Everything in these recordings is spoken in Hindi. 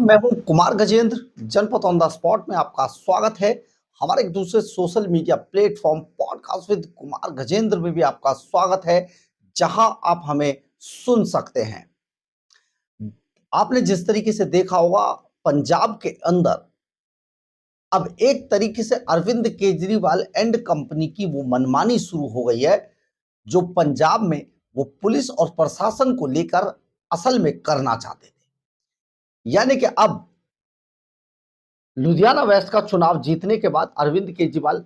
मैं हूं कुमार गजेंद्र। जनपद ऑन द स्पॉट में आपका स्वागत है। हमारे एक दूसरे social media platform podcast with Kumar Gajendra में भी आपका स्वागत है, जहां आप हमें सुन सकते हैं। आपने जिस तरीके से देखा होगा, पंजाब के अंदर अब एक तरीके से अरविंद केजरीवाल एंड कंपनी की वो मनमानी शुरू हो गई है, जो पंजाब में वो पुलिस और प्रशासन को लेकर असल में करना चाहते थे। यानी कि अब लुधियाना वेस्ट का चुनाव जीतने के बाद अरविंद केजरीवाल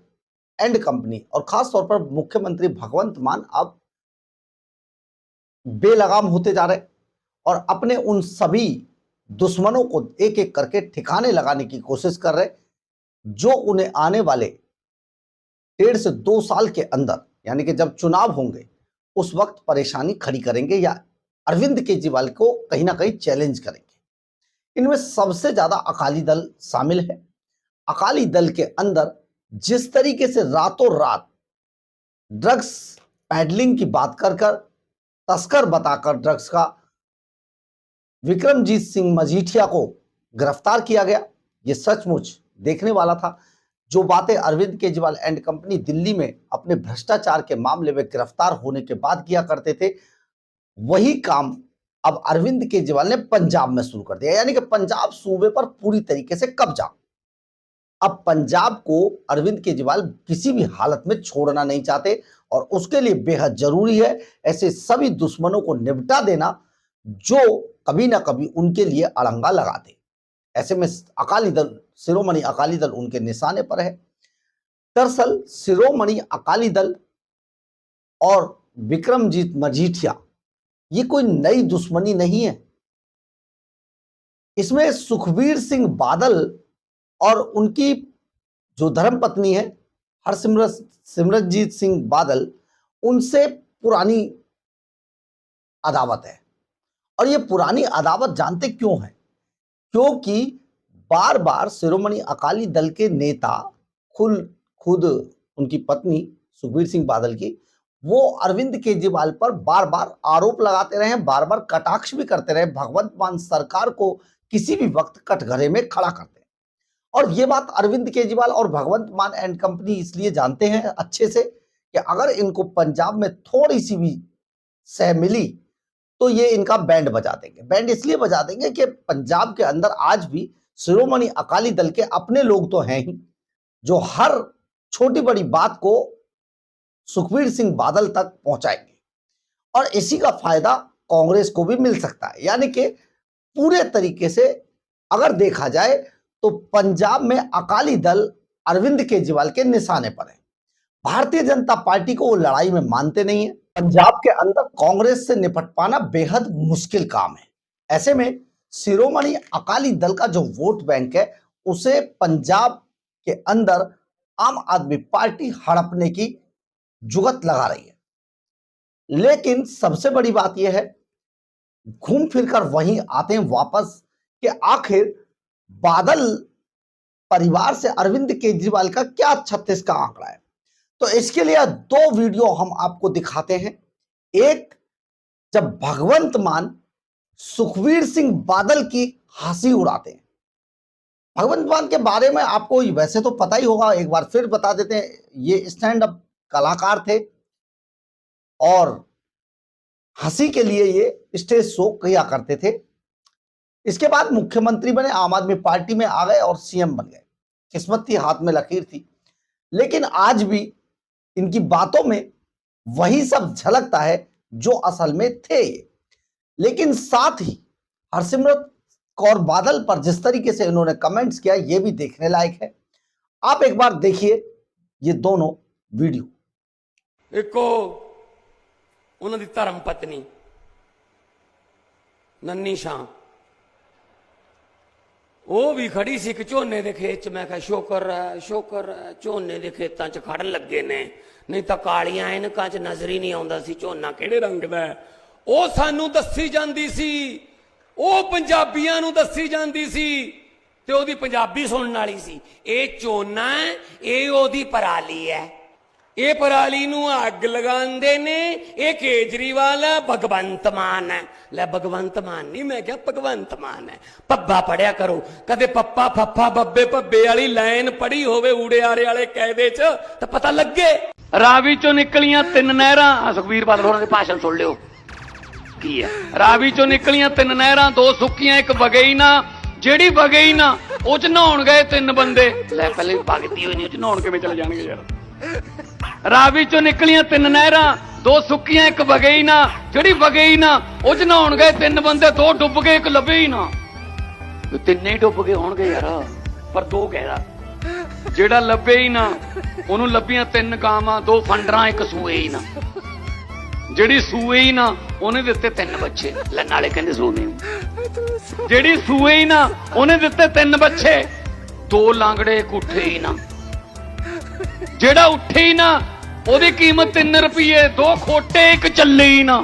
एंड कंपनी और खास तौर पर मुख्यमंत्री भगवंत मान अब बेलगाम होते जा रहे और अपने उन सभी दुश्मनों को एक एक करके ठिकाने लगाने की कोशिश कर रहे, जो उन्हें आने वाले 1.5 से 2 साल के अंदर, यानी कि जब चुनाव होंगे उस वक्त परेशानी खड़ी करेंगे या अरविंद केजरीवाल को कहीं ना कहीं चैलेंज करेंगे। इनमें सबसे ज्यादा अकाली दल शामिल है। अकाली दल के अंदर जिस तरीके से रातों रात ड्रग्स पैडलिंग की बात कर तस्कर बताकर ड्रग्स का विक्रमजीत सिंह मजीठिया को गिरफ्तार किया गया, यह सचमुच देखने वाला था। जो बातें अरविंद केजरीवाल एंड कंपनी दिल्ली में अपने भ्रष्टाचार के मामले में गिरफ्तार होने के बाद किया करते थे, वही काम अब अरविंद केजरीवाल ने पंजाब में शुरू कर दिया। यानी कि पंजाब सूबे पर पूरी तरीके से कब्जा। अब पंजाब को अरविंद केजरीवाल किसी भी हालत में छोड़ना नहीं चाहते और उसके लिए बेहद जरूरी है ऐसे सभी दुश्मनों को निपटा देना जो कभी ना कभी उनके लिए अड़ंगा लगाते। ऐसे में अकाली दल, शिरोमणि अकाली दल उनके निशाने पर है। दरअसल शिरोमणि अकाली दल और विक्रमजीत मजीठिया ये कोई नई दुश्मनी नहीं है। इसमें सुखबीर सिंह बादल और उनकी जो धर्मपत्नी है सिमरनजीत सिंह बादल, उनसे पुरानी अदावत है। और ये पुरानी अदावत जानते क्यों है? क्योंकि बार बार शिरोमणि अकाली दल के नेता खुद उनकी पत्नी सुखबीर सिंह बादल की, वो अरविंद केजरीवाल पर बार बार आरोप लगाते रहे, बार बार कटाक्ष भी करते रहे, भगवंत मान सरकार को किसी भी वक्त कटघरे में खड़ा करते। और ये बात अरविंद केजरीवाल और भगवंत मान एंड कंपनी इसलिए जानते हैं अच्छे से कि अगर इनको पंजाब में थोड़ी सी भी सह मिली तो ये इनका बैंड बजा देंगे। बैंड इसलिए बजा देंगे कि पंजाब के अंदर आज भी शिरोमणि अकाली दल के अपने लोग तो हैं ही, जो हर छोटी बड़ी बात को सुखबीर सिंह बादल तक पहुंचाएंगे और इसी का फायदा कांग्रेस को भी मिल सकता है। यानी कि पूरे तरीके से अगर देखा जाए तो पंजाब में अकाली दल अरविंद केजरीवाल के निशाने पर है। भारतीय जनता पार्टी को वो लड़ाई में मानते नहीं है। पंजाब के अंदर कांग्रेस से निपट पाना बेहद मुश्किल काम है। ऐसे में शिरोमणि अकाली दल का जो वोट बैंक है उसे पंजाब के अंदर आम आदमी पार्टी हड़पने की जुगत लगा रही है। लेकिन सबसे बड़ी बात यह है, घूम फिरकर वहीं आते हैं वापस कि आखिर बादल परिवार से अरविंद केजरीवाल का क्या 36 का आंकड़ा है। तो इसके लिए 2 वीडियो हम आपको दिखाते हैं। एक, जब भगवंत मान सुखबीर सिंह बादल की हंसी उड़ाते हैं। भगवंत मान के बारे में आपको वैसे तो पता ही होगा, एक बार फिर बता देते हैं। ये स्टैंड अप कलाकार थे और हंसी के लिए ये स्टेज शो किया करते थे। इसके बाद मुख्यमंत्री बने, आम आदमी पार्टी में आ गए और सीएम बन गए। किस्मत थी, हाथ में लकीर थी। लेकिन आज भी इनकी बातों में वही सब झलकता है जो असल में थे ये। लेकिन साथ ही हरसिमरत कौर बादल पर जिस तरीके से इन्होंने कमेंट्स किया, ये भी देखने लायक है। आप एक बार देखिए ये दोनों वीडियो। एको उन्होंने धर्म पत्नी नन्नी शाह वो भी खड़ी सी कि झोने के खेत च। मैं कहा शुक्र है झोने के खेतों च खड़न लगे ने, नहीं तो कालियां इनकां च नजर ही नहीं आउंदा सी झोना किहड़े रंग दा है। ਉਹ ਸਾਨੂੰ ਦੱਸੀ ਜਾਂਦੀ ਸੀ, ਉਹ ਪੰਜਾਬੀਆਂ ਨੂੰ ਦੱਸੀ ਜਾਂਦੀ ਸੀ ਤੇ ਉਹਦੀ ਪੰਜਾਬੀ ਸੁਣਨ ਵਾਲੀ ਸੀ। ਇਹ ਝੋਨਾ ਹੈ, ਇਹ ਉਹਦੀ ਪਰਾਲੀ ਹੈ। ਇਹ ਪਰਾਲੀ ਨੂੰ ਅੱਗ ਲਗਾਉਂਦੇ ਨੇ, ਇਹ ਕੇਜਰੀਵਾਲ ਹੈ, ਭਗਵੰਤ ਮਾਨ ਹੈ। ਲੈ ਭਗਵੰਤ ਮਾਨ ਨਹੀਂ, ਮੈਂ ਕਿਹਾ ਭਗਵੰਤ ਮਾਨ ਹੈ। ਪੱਬਾ ਪੜਿਆ ਕਰੋ, ਕਦੇ ਪੱਪਾ ਫੱਫਾ ਬੱਬੇ ਭੱਬੇ ਵਾਲੀ ਲਾਈਨ ਪੜੀ ਹੋਵੇ ਊੜੇ ਆਰੇ ਵਾਲੇ ਕਾਇਦੇ 'ਚ ਤਾਂ ਪਤਾ ਲੱਗੇ। ਰਾਵੀ ਚੋਂ ਨਿਕਲੀਆਂ 3 ਨਹਿਰਾਂ, ਸੁਖਬੀਰ ਬਾਦਲ ਹੋਰਾਂ ਦੇ ਭਾਸ਼ਣ ਸੁਣ ਲਿਓ ਕੀ ਹੈ। ਰਾਵੀ ਚੋਂ ਨਿਕਲੀਆਂ 3 ਨਹਿਰਾਂ, 2 ਸੁੱਕੀਆਂ 1 ਵਗਈ ਨਾ। ਜਿਹੜੀ ਵਗਈ ਨਾ ਉਹ 'ਚ ਨਹਾਉਣ ਗਏ 3 ਬੰਦੇ। ਲੈ ਪਹਿਲੇ ਭਗਤੀ ਹੋਈ ਨਹੀਂ, ਉਹ 'ਚ ਨਹਾਉਣ ਕਿਵੇਂ ਚਲੇ ਜਾਣਗੇ ਯਾਰ। ਰਾਵੀ ਚੋਂ ਨਿਕਲੀਆਂ 3 ਨਹਿਰਾਂ, 2 ਸੁੱਕੀਆਂ 1 ਵਗਈ ਨਾ। ਜਿਹੜੀ ਵਗਈ ਨਾ ਉਹ 'ਚ ਨਹਾਉਣ ਗਏ 3 ਬੰਦੇ, 2 ਡੁੱਬ ਗਏ 1 ਲੱਭੇ ਹੀ ਨਾ। 3 ਹੀ ਡੁੱਬ ਗਏ ਹੋਣਗੇ ਯਾਰ, ਪਰ 2 ਕਹਿਦਾ। ਜਿਹੜਾ ਲੱਭੇ ਹੀ ਨਾ ਉਹਨੂੰ ਲੱਭੀਆਂ 3 ਗਾਵਾਂ, 2 ਫੰਡਰਾਂ 1 ਸੂਏ ਹੀ ਨਾ। ਜਿਹੜੀ ਸੂਏ ਹੀ ਨਾ ਉਹਨੇ ਦਿੱਤੇ 3 ਬੱਚੇ। ਲੈ ਨਾਲੇ ਕਹਿੰਦੇ ਸੂਏ। ਜਿਹੜੀ ਸੂਏ ਹੀ ਨਾ ਉਹਨੇ ਦਿੱਤੇ 3 ਬੱਚੇ, 2 ਲਾਂਗੜੇ 1 ਉੱਠੇ ਹੀ ਨਾ। ਜਿਹੜਾ ਉੱਠੇ ਹੀ ਨਾ ਉਹਦੀ ਕੀਮਤ 3 ਰੁਪਏ, 2 ਖੋਟੇ 1 ਚੱਲੇ ਹੀ ਨਾ।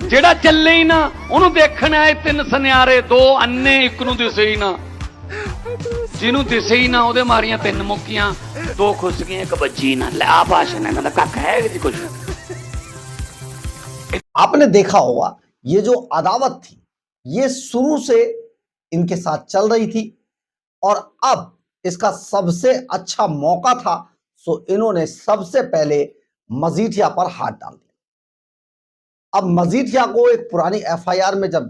ਜਿਹੜਾ ਚੱਲੇ ਹੀ ਨਾ ਉਹਨੂੰ ਦੇਖਣ ਆਏ 3 ਸੁਨਿਆਰੇ, 2 ਅੰਨੇ 1 ਨੂੰ ਦਿਸੇ ਹੀ ਨਾ। ਜਿਹਨੂੰ ਦਿਸੇ ਹੀ ਨਾ ਉਹਦੇ ਮਾਰੀਆਂ 3 ਮੁੱਕੀਆਂ, 2 ਖੁੱਸ ਗਈਆਂ 1 ਵੱਜੀ ਨਾ। ਲੈ ਆ ਭਾਸ਼ਣ ਇਹਨਾਂ ਦਾ ਕੱਖ ਹੈ ਜੀ ਕੁਝ। आपने देखा होगा ये जो अदावत थी ये शुरू से इनके साथ चल रही थी और अब इसका सबसे अच्छा मौका था, सो इन्होंने सबसे पहले मजीठिया पर हाथ डाल दिया। अब मजीठिया को एक पुरानी एफआईआर में जब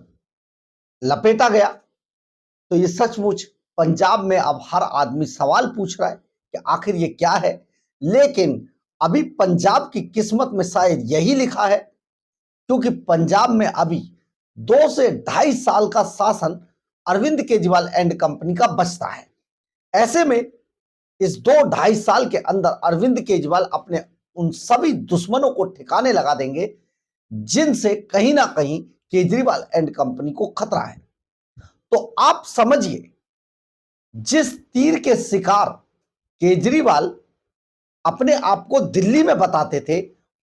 लपेटा गया तो ये सचमुच पंजाब में अब हर आदमी सवाल पूछ रहा है कि आखिर ये क्या है। लेकिन अभी पंजाब की किस्मत में शायद यही लिखा है, क्योंकि पंजाब में अभी 2 से 2.5 साल का शासन अरविंद केजरीवाल एंड कंपनी का बचता है। ऐसे में इस 2-2.5 साल के अंदर अरविंद केजरीवाल अपने उन सभी दुश्मनों को ठिकाने लगा देंगे जिनसे कहीं ना कहीं केजरीवाल एंड कंपनी को खतरा है। तो आप समझिए, जिस तीर के शिकार केजरीवाल अपने आप को दिल्ली में बताते थे,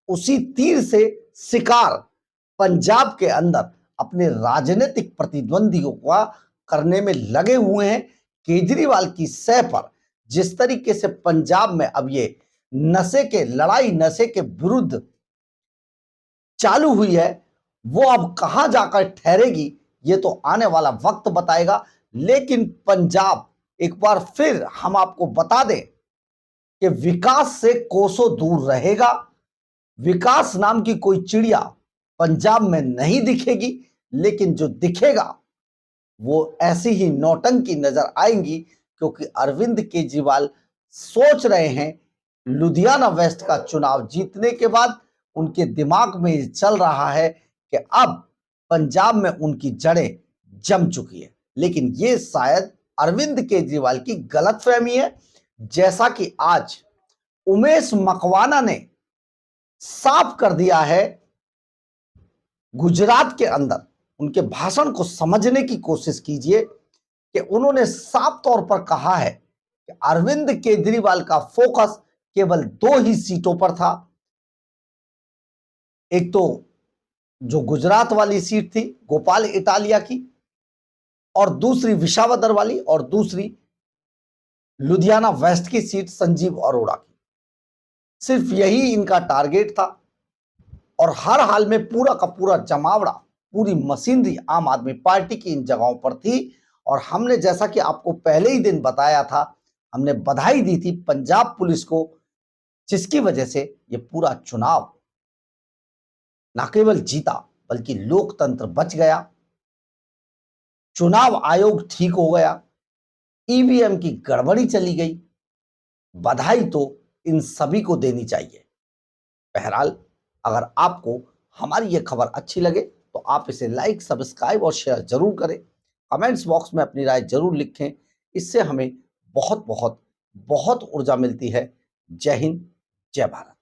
उसी तीर से शिकार पंजाब के अंदर अपने राजनीतिक प्रतिद्वंदियों का करने में लगे हुए हैं। केजरीवाल की सह पर जिस तरीके से पंजाब में अब ये लड़ाई नशे के विरुद्ध चालू हुई है, वो अब कहां जाकर ठहरेगी ये तो आने वाला वक्त बताएगा। लेकिन पंजाब, एक बार फिर हम आपको बता दें कि विकास से कोसों दूर रहेगा। विकास नाम की कोई चिड़िया पंजाब में नहीं दिखेगी, लेकिन जो दिखेगा वो ऐसी ही नौटंकी नजर आएंगी, क्योंकि अरविंद केजरीवाल सोच रहे हैं लुधियाना वेस्ट का चुनाव जीतने के बाद उनके दिमाग में चल रहा है कि अब पंजाब में उनकी जड़ें जम चुकी है। लेकिन ये शायद अरविंद केजरीवाल की गलतफहमी है, जैसा कि आज उमेश मकवाना ने साफ कर दिया है। गुजरात के अंदर उनके भाषण को समझने की कोशिश कीजिए कि उन्होंने साफ तौर पर कहा है कि अरविंद केजरीवाल का फोकस केवल 2 ही सीटों पर था। एक तो जो गुजरात वाली सीट थी गोपाल इटालिया की, और दूसरी विसावदर वाली, और दूसरी लुधियाना वेस्ट की सीट संजीव अरोड़ा की। सिर्फ यही इनका टारगेट था और हर हाल में पूरा का पूरा जमावड़ा, पूरी मशीनरी आम आदमी पार्टी की इन जगहों पर थी। और हमने जैसा कि आपको पहले ही दिन बताया था, हमने बधाई दी थी पंजाब पुलिस को, जिसकी वजह से ये पूरा चुनाव न केवल जीता बल्कि लोकतंत्र बच गया, चुनाव आयोग ठीक हो गया, ईवीएम की गड़बड़ी चली गई। बधाई तो इन सभी को देनी चाहिए। बहरहाल, अगर आपको हमारी ये खबर अच्छी लगे तो आप इसे लाइक, सब्सक्राइब और शेयर जरूर करें। कमेंट्स बॉक्स में अपनी राय जरूर लिखें, इससे हमें बहुत बहुत बहुत ऊर्जा मिलती है। जय हिंद, जय भारत।